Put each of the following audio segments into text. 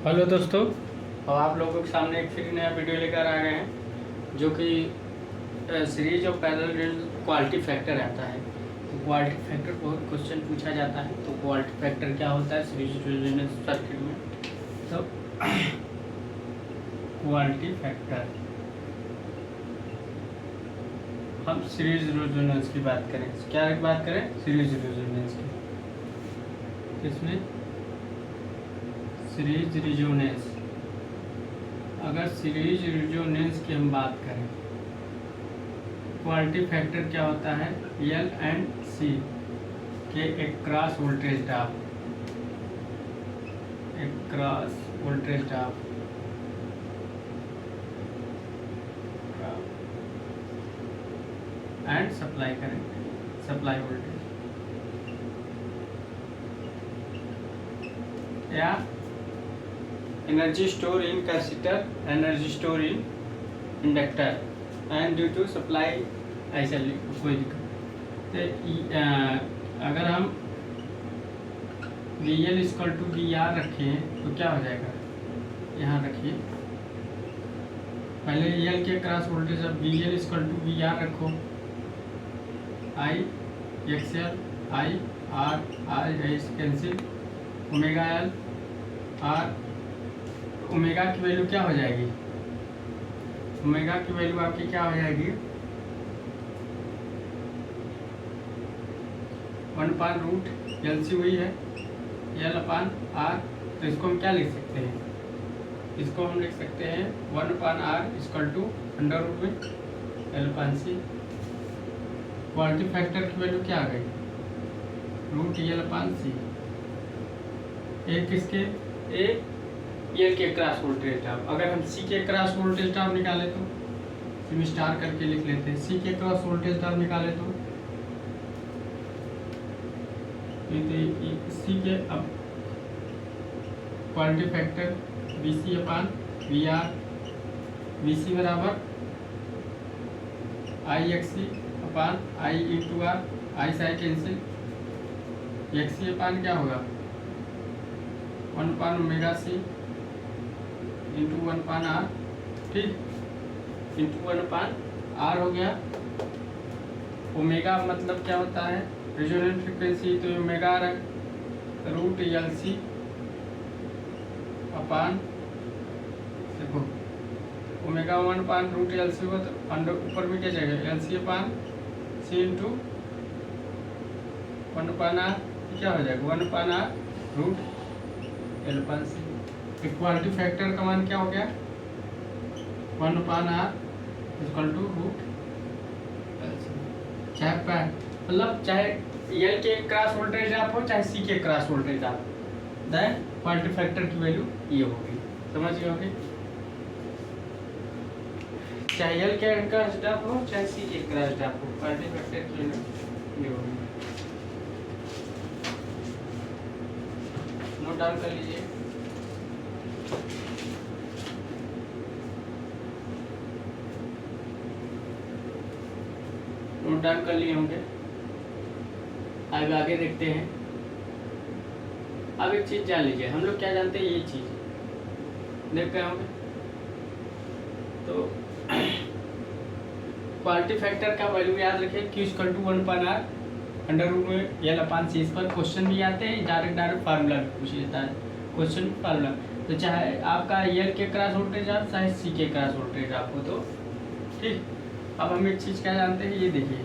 Hello दोस्तों, और आप लोगों के सामने एक फिर नया वीडियो लेकर आ गए हैं जो कि series of parallel quality factor आता है। तो क्वालिटी फैक्टर बहुत क्वेश्चन पूछा जाता है। तो क्वालिटी फैक्टर क्या होता है सीरीज रेजोनेंस सर्किट में। तो क्वालिटी फैक्टर हम सीरीज रेजोनेंस की बात करें। क्या बात करें? सीरीज रेजोनेंस की। इसमें सीरीज रेजोनेंस, अगर सीरीज रेजोनेंस की हम बात करें, क्वालिटी फैक्टर क्या होता है? एल एंड सी के across voltage drop, across voltage drop and supply current, supply voltage, या energy store in capacitor, energy store in inductor and due to supply, ऐसा कोई दिक्कत। तो अगर हम V L equal to V R रखें तो क्या हो जाएगा? यहाँ रखिए, पहले एल के क्रॉस वोल्टेज, अब V L equal to V R रखो, I X L, I R, R S cancel, omega L R. Omega की वैल्यू क्या हो जाएगी? ओमेगा की वैल्यू आपकी क्या हो जाएगी? 1/√LC हुई है L अपान आर। तो इसको हम क्या लिख सकते हैं? इसको हम लिख सकते हैं 1/R equal to under root में L/C। क्वालिटी फैक्टर की वैल्यू क्या आ गई? √L/C। एक किसके? ए एल के क्रॉस वोल्टेज ड्रॉप। अगर हम सी के क्रॉस वोल्टेज ड्रॉप निकाले तो सिम स्टार करके लिख लेते हैं। सी के क्रॉस वोल्टेज ड्रॉप निकाले तो सी के, अब quality factor BC upon VR, VC बराबर IXC upon I into R, I से आई कैंसिल, XC अपान क्या होगा? 1/ωc इंटू 1/R, ठीक, इंटू 1/R हो गया। ओमेगा मतलब क्या होता है? Resonant frequency. तो ओमेगा √LC अपान, देखो ओमेगा 1/√LC होगा तो अंडर ऊपर में क्या जाएगा? LC अपान C इंटू 1/R, क्या हो जाएगा? 1/R√L/C। इक्वालिटी फैक्टर का मान क्या हो गया? 1/R equal to √LC। चाहे मतलब चाहे एल के क्रॉस वोल्टेज ड्रॉप हो, चाहे सी के cross voltage drop, then quality factor की वैल्यू ये होगी। समझ गए होगी? चाहे एल के क्रॉस ड्रॉप हो, चाहे सी के क्रॉस ड्रॉप हो, क्वालिटी फैक्टर की वैल्यू ये होगी। नोट डाउन कर लीजिए। नोट डाउन कर लिए होंगे। अब आगे देखते हैं। अब एक चीज जान लीजिए, हम लोग क्या जानते हैं? ये चीज देख गए होंगे। तो क्वालिटी फैक्टर का वैल्यू याद रखिए, Q equal to 1/R under root में L/C। इस पर क्वेश्चन भी आते हैं, डायरेक्ट फार्मूला पूछ लेता है क्वेश्चन, फार्मूला। तो चाहे आपका एल के क्रॉस वोल्टेज आप, चाहे सी के क्रॉस वोल्टेज आपको, तो ठीक। अब हम एक चीज़ क्या जानते हैं? ये देखिए,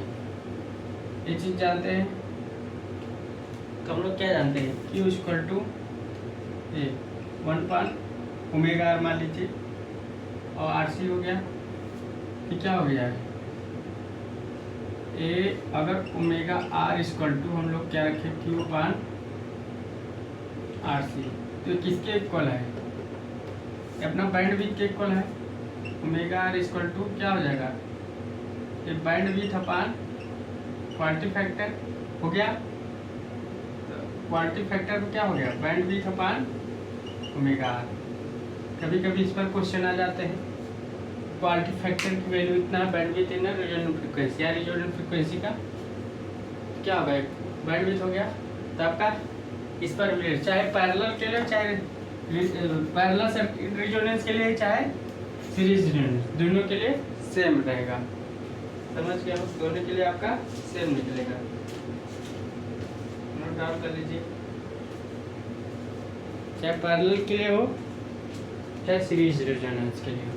ये चीज़ जानते हैं। तो हम लोग क्या जानते हैं? Q इक्वल टू 1/ωR मान लीजिए, और RC हो गया। फिर क्या हो गया? अगर ओमेगा R इक्वल टू हम लोग क्या रखें? Q/RC। तो किसके इक्वल है? अपना बैंड विड्थ के इक्वल है। ओमेगा R इक्वल टू क्या हो जाएगा? ये बैंड विड्थ अपान क्वालिटी फैक्टर हो गया। तो क्वालिटी फैक्टर में क्या हो गया? Band width upon omega R। कभी कभी इस पर क्वेश्चन आ जाते हैं, क्वालिटी फैक्टर की वैल्यू इतना है, बैंड विड्थ इतना, रेजोनेंट फ्रिक्वेंसी, या रेजोनेंट फ्रिक्वेंसी का क्या होगा? बैंड विड्थ हो गया। तो आपका इस पर चाहे पैरेलल के लिए, चाहे पैरेलल सर्किट रेजोनेंस के लिए चाहे सीरीज रेजोनेंस, दोनों के लिए सेम रहेगा। समझ गया? दोनों के लिए आपका सेम निकलेगा। नोट डाउन कर लीजिए, चाहे पैरेलल के लिए हो चाहे सीरीज रेजोनेंस के लिए हो।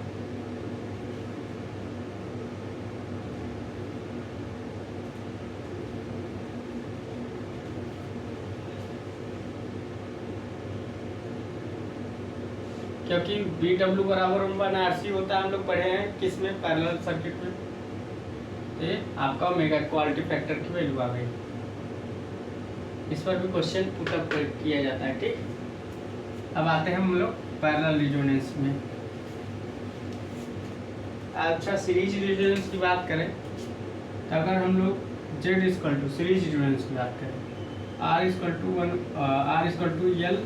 क्योंकि BW बराबर 1/RC होता है, हम लोग पढ़े हैं किस में, पैरेलल सर्किट में। ये आपका ओमेगा क्वालिटी फैक्टर की वैल्यू आ गई। इस पर भी क्वेश्चन पुटअप किया जाता है। ठीक, अब आते हैं हम लोग पैरेलल रेजोनेंस में। अच्छा, सीरीज रेजोनेंस की बात करें तो अगर हम लोग Z equal to series resonance की बात करें, R equal to L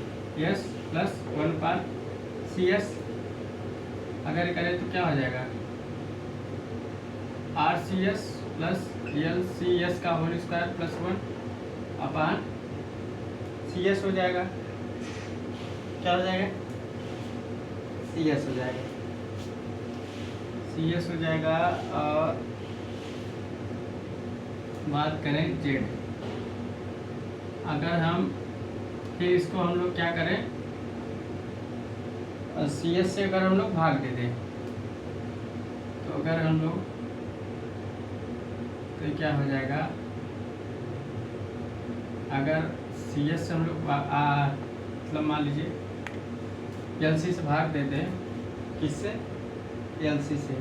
S plus 1/CS अगर करें तो क्या हो जाएगा, RCS प्लस LCS का होल स्क्वायर प्लस 1/CS हो जाएगा। क्या हो जाएगा? CS हो जाएगा, CS हो जाएगा। और बात करें Z, अगर हम फिर इसको हम लोग क्या करें, CS से अगर हम लोग भाग दे दें तो अगर हम लोग तो क्या हो जाएगा, अगर CS से हम लोग मतलब मान लीजिए LC से भाग देते हैं, किससे? LC से,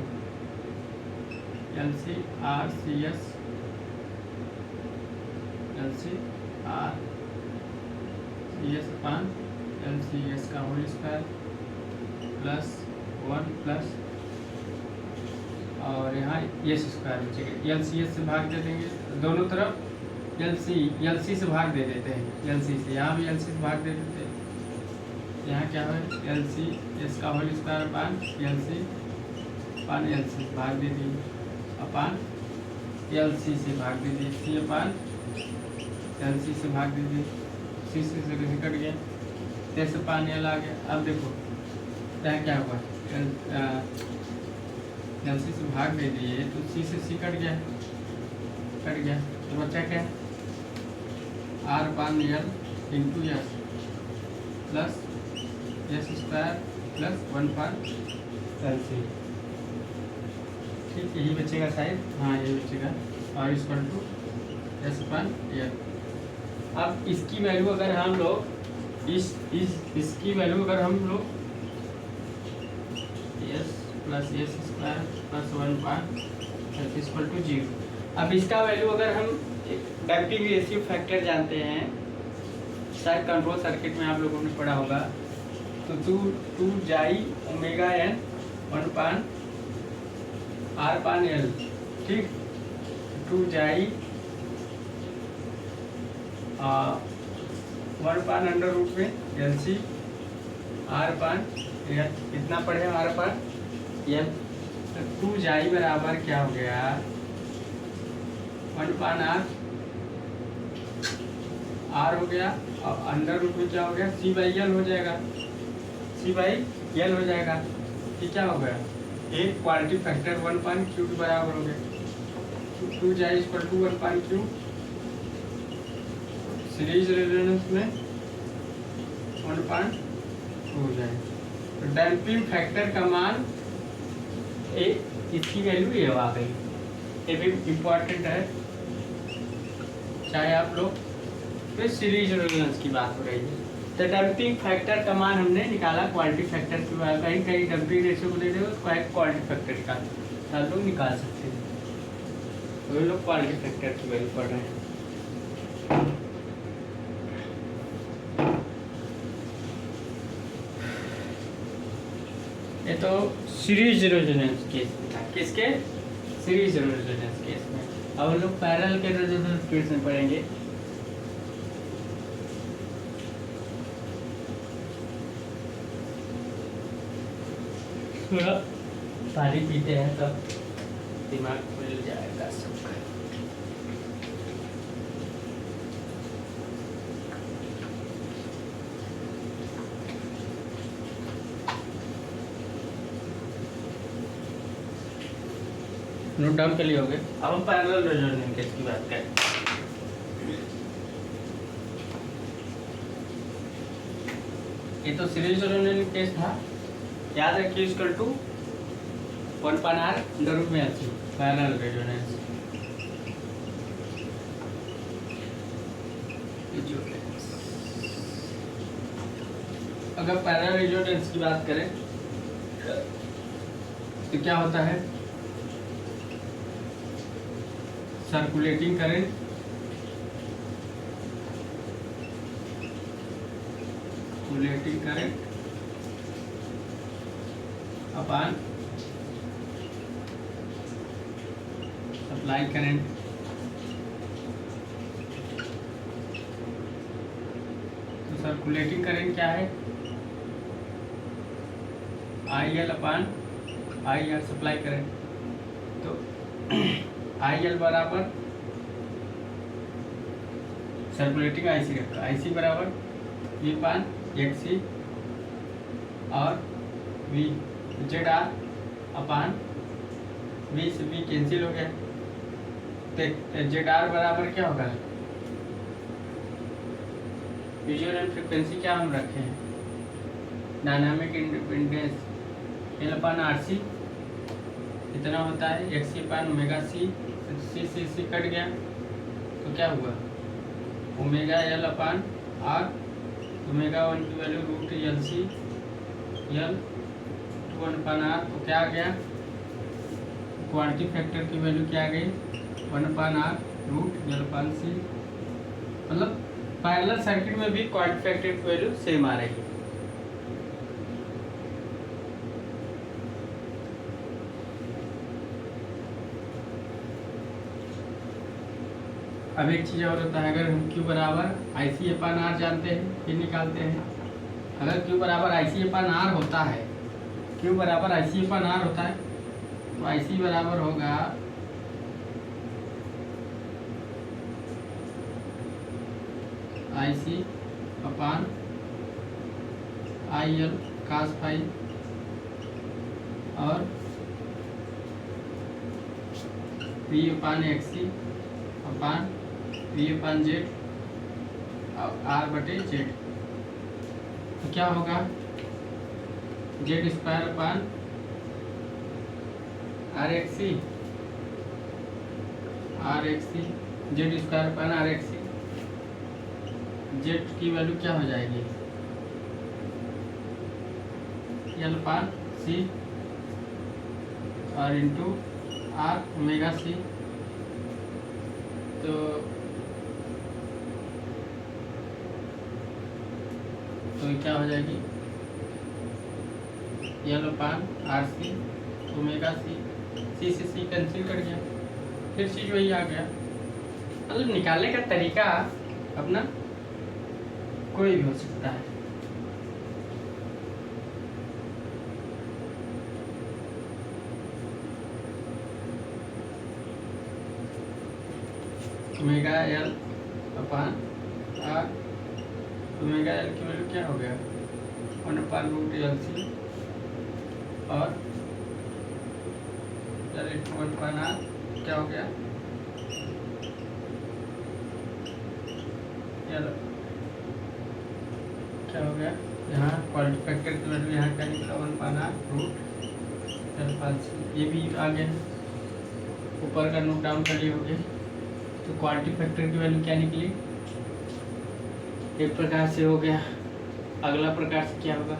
LC RCS LC RCS अपान LCS का होल स्क्वायर प्लस 1 प्लस और यहाँ एस स्क्वायर बचेगा। LCS से भाग दे देंगे दोनों तरफ, LC से भाग दे देते हैं, LC से यहाँ भी LC से भाग दे देते हैं। यहाँ क्या है, LCS का होल स्क्वायर अपान LC अपान LC भाग दे दिए अपान LC से भाग दे दिए, C अपान LC से भाग दे दिए, C से कट गया, S अपान L आ गया। अब देखो यहाँ क्या हुआ, LC से भाग दे दिए तो C से C कट गया तो बचा क्या, R upon L into S plus S square plus 1/LC। ठीक, यही बचेगा शायद, हाँ यही बचेगा। और equal to S upon L। अब इसकी वैल्यू अगर हम लोग इसकी वैल्यू अगर हम लोग S plus S square plus 1/LC equal to 0। अब इसका वैल्यू अगर हम डैम्पिंग रेशियो फैक्टर जानते हैं, शायद कंट्रोल सर्किट में आप लोगों ने पढ़ा होगा, तो 2 जाई ओमेगा n 1/R/L। ठीक, 2 जाई 1/√में LC R/L, कितना पढ़े R/L, तो 2 जाई बराबर क्या हो गया, 1/R हो गया और अंडर रूट में क्या हो गया, C/L हो जाएगा, C/L हो जाएगा। ये क्या हो गया, एक क्वालिटी फैक्टर 1/Q के बराबर हो गया। 2 जाई equal to 1/Q, series resonance में 1/2 हो जाए। तो डैम्पिंग फैक्टर का मान इसकी वैल्यू ये आ गई। ये भी इम्पोर्टेंट है, चाहे आप लोग फिर सीरीज रेजोनेंस की बात हो रही है। तो डैम्पिंग फैक्टर का मान हमने निकाला, क्वालिटी फैक्टर की बात, कहीं डैम्पिंग रेशियो को दे दे तो क्वालिटी फैक्टर का आप लोग निकाल सकते हैं। वही लोग क्वालिटी फैक्टर की वैल्यू पढ़ रहे हैं। ये तो सीरीज रेजोनेंस केस में था, किसके, सीरीज रेजोनेंस केस में। अब हम लोग पैरेलल के रेजोनेंस केस में पढ़ेंगे। थोड़ा पानी पीते हैं तब दिमाग खुल जाएगा सबका। नोट डाउन कर लिए होगे। अब हम पैरेलल रेजोनेंस केस की बात करें। ये तो सीरीज रेजोनेंस केस था, याद रखिए equal to 1/r under root में LC पैरेलल रेजोनेंस। अगर पैरेलल रेजोनेंस की बात करें तो क्या होता है, circulating current upon supply current. तो सर्कुलेटिंग करंट क्या है, IL upon IR supply current. तो IL बराबर सर्कुलेटिंग IC रखा, IC बराबर V पान XC और V ZR अपान V से V कैंसिल हो गया। तो ZR बराबर क्या होगा, रेजोनेंस फ्रिक्वेंसी क्या हम रखे हैं, डायनामिक इंडिपेंडेंस L अपान RC कितना होता है, XC upon omega C cut गया तो क्या हुआ, ओमेगा L अपान R, ओमेगा 1 की value root LC L 1/r। तो क्या आ गया, क्वांटिटी फैक्टर की वैल्यू क्या आ गई, 1/r रूट L/C। मतलब पैरेलल सर्किट में भी क्वांटिटी फैक्टर की वैल्यू सेम आ रही है। अब एक चीज़ और होता है, अगर हम Q बराबर IC अपान R जानते हैं फिर निकालते हैं। अगर Q बराबर IC अपान R होता है, Q बराबर IC अपान R होता है तो IC बराबर होगा IC अपान IL cos फाई और V अपान XC अपान V अपान Z और R/Z। तो क्या होगा, Z square upon RXC Z square upon RXC। Z की वैल्यू क्या हो जाएगी, L अपान C और इंटू R ओमेगा C। तो क्या हो जाएगी, L अपान RC ओमेगा C से C कैंसिल कर गया, फिर चीज वही आ गया। मतलब निकालने का तरीका अपना कोई भी हो सकता है। ओमेगा L अपान R, ओमेगा L की वैल्यू क्या हो गया, 1/रूट LC और 1/r क्या हो गया, क्या हो गया, यहाँ क्वालिटी फैक्टर की वैल्यू यहाँ क्या निकला, 1/r रूट L/C। ये भी आ गया, ऊपर का नोट डाउन कर लिए हो गए। तो क्वालिटी फैक्टर की वैल्यू क्या निकली, एक प्रकार से हो गया। अगला प्रकार से क्या होगा,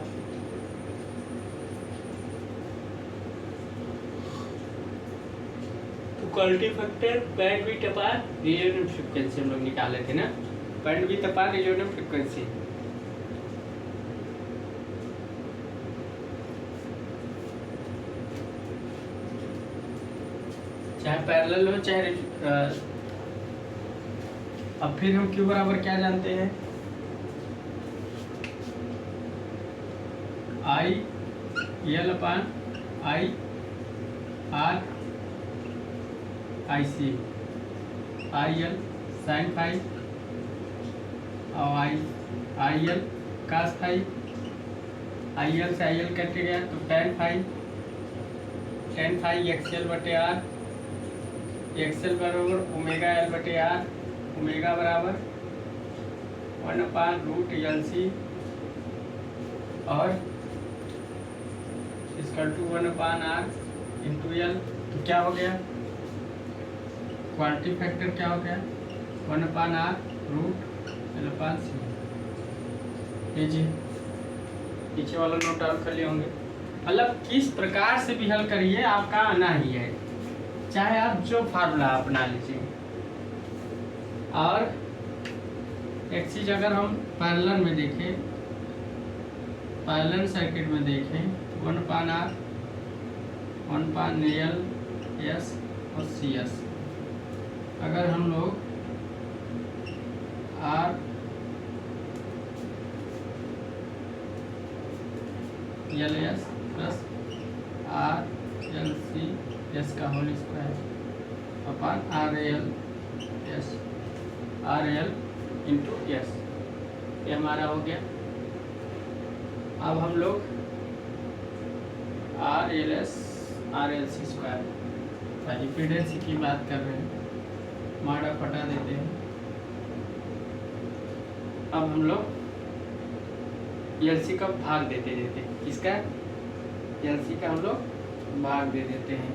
तो क्वालिटी फैक्टर बैंडविड्थ अपान रेजोनेंस फ्रीक्वेंसी हम लोग निकाले थे ना, बैंडविड्थ अपान रेजोनेंस फ्रीक्वेंसी। चाहे पैरेलल हो चाहे अब फिर हम Q बराबर क्या जानते हैं, IL upon IR IC, IL sine phi और IL कास फाई। IL से IL कट गया तो tan फाई XL/R एक्सएल बराबर ओमेगा एल बटे आर, ओमेगा बराबर 1/√LC और equal to 1/r into L. तो क्या हो गया, क्वांटिटी फैक्टर क्या हो गया, 1/r√L/c। लीजिए पीछे वाला नोट डाउन कर लिए होंगे। मतलब किस प्रकार से भी हल करिए आपका आना ही है, चाहे आप जो फार्मूला अपना लीजिए। और एक चीज अगर हम पैरेलल में देखें, पैरेलल सर्किट में देखें, 1/r 1/L/s और CS। अगर हम लोग R LS plus RLC S का whole square upon RL into S, ये हमारा हो गया। अब हम लोग RLS RLC स्क्वायर इम्पीडेंस की बात कर रहे हैं, माड़ा पटा देते हैं। अब हम लोग एलसी का भाग देते किसका, एलसी का हम लोग भाग दे देते हैं।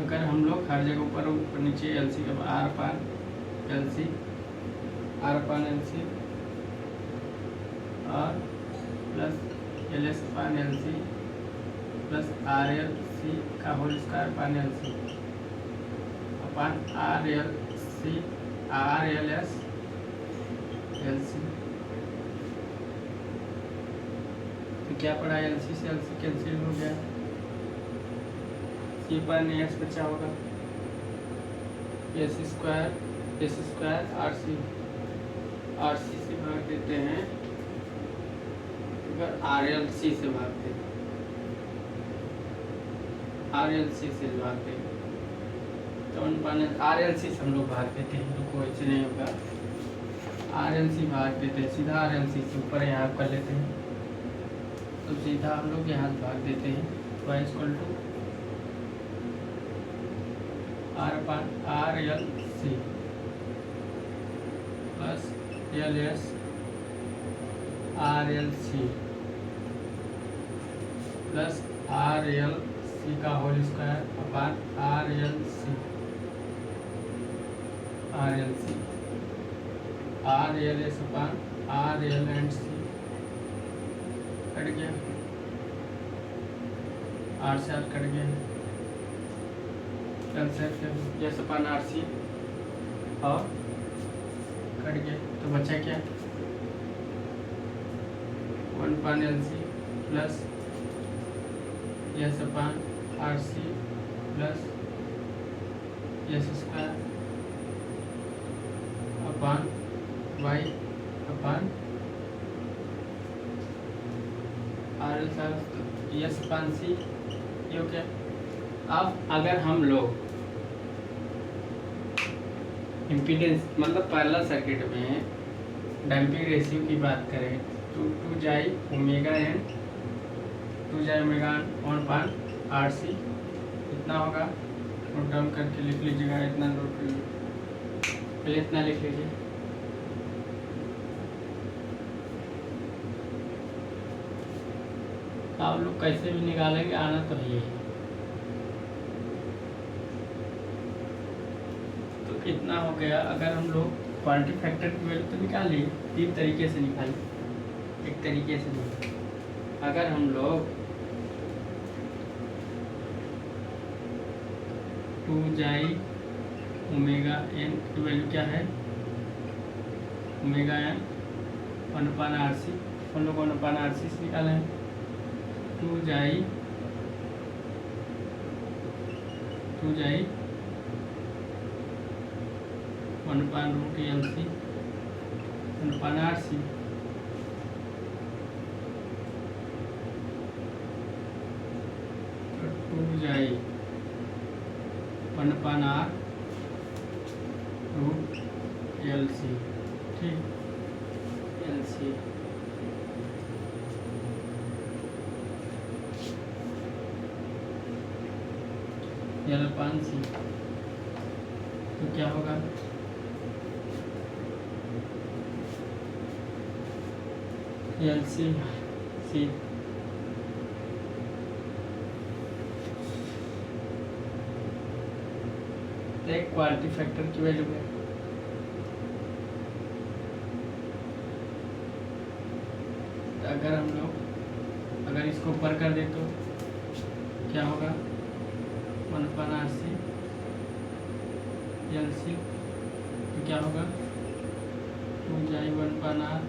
अगर हम लोग हर जगह ऊपर नीचे एलसी का R/LC और प्लस LS/LC प्लस RLC का whole square LC upon RLS LC। तो क्या पड़ा, LC से LC कैंसिल हो गया, C/S बचा होगा S स्क्वायर RC से भाग देते हैं, अगर RLC से भाग देते हैं, RLC से भाग देते तो RLC से हम लोग भाग देते हैं, तो कोई ऐसे नहीं होगा, RLC भाग देते हैं सीधा, RLC से ऊपर यहाँ कर लेते हैं, तो सीधा हम लोग यहाँ भाग देते हैं। y equal to R/RLC plus LS/RLC plus RLC का whole square upon RLC RLS upon RL/C cut गया, R से R कट गया, जैसे अपन RC और कट गया, तो बचा क्या, 1/LC plus S/RC plus S square upon Y upon RL/C, ये हो गया। अब अगर हम लोग इम्पीडेंस मतलब पैरेलल सर्किट में डैम्पिंग रेशियो की बात करें तो 2 ओमेगा n 1/RC इतना होगा, नोट डाउन करके लिख लीजिएगा, इतना नोट पहले इतना लिख लीजिए। आप लोग कैसे भी निकालेंगे, आना तो है। तो कितना हो गया, अगर हम लोग क्वांटिटी फैक्टर की वैल्यू तो निकालिए, 3 तरीके से निकालिए, एक तरीके से नहीं। अगर हम लोग 2 ओमेगा n की वैल्यू क्या है, ओमेगा n 1/RC, हम लोग 1/RC से निकाले हैं। 2 1/√LC 1/RC तो 1/R√LC, ठीक, LC L/C, तो क्या होगा LC/C। एक क्वालिटी फैक्टर की वैल्यू है। अगर हम लोग अगर इसको ऊपर कर दे तो क्या होगा 1/RC LC, तो क्या होगा 2/1/R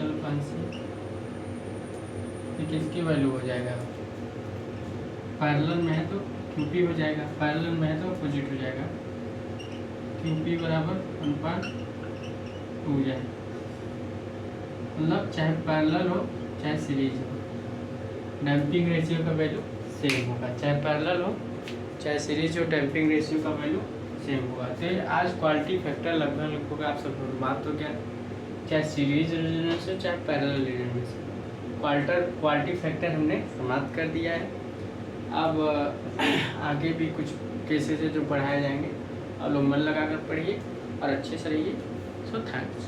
L/C। तो किसकी वैल्यू हो जाएगा, पैरेलल में है तो QP हो जाएगा, पैरेलल में है तो अपोजिट हो जाएगा, QP बराबर 1/2 हो जाए। मतलब चाहे पैरेलल हो चाहे सीरीज हो, डैम्पिंग रेशियो का वैल्यू सेम होगा, चाहे पैरेलल हो चाहे सीरीज हो, डैम्पिंग रेशियो का वैल्यू सेम होगा। तो आज क्वालिटी फैक्टर लगभग आप सब बात तो क्या, चाहे सीरीज रेजोनेंस हो चाहे पैरेलल रेजोनेंस हो, क्वालिटी फैक्टर हमने समाप्त कर दिया है। अब आगे भी कुछ केसेस है जो पढ़ाए जाएंगे, और लोग मन लगा कर पढ़िए और अच्छे से रहिए। So thanks.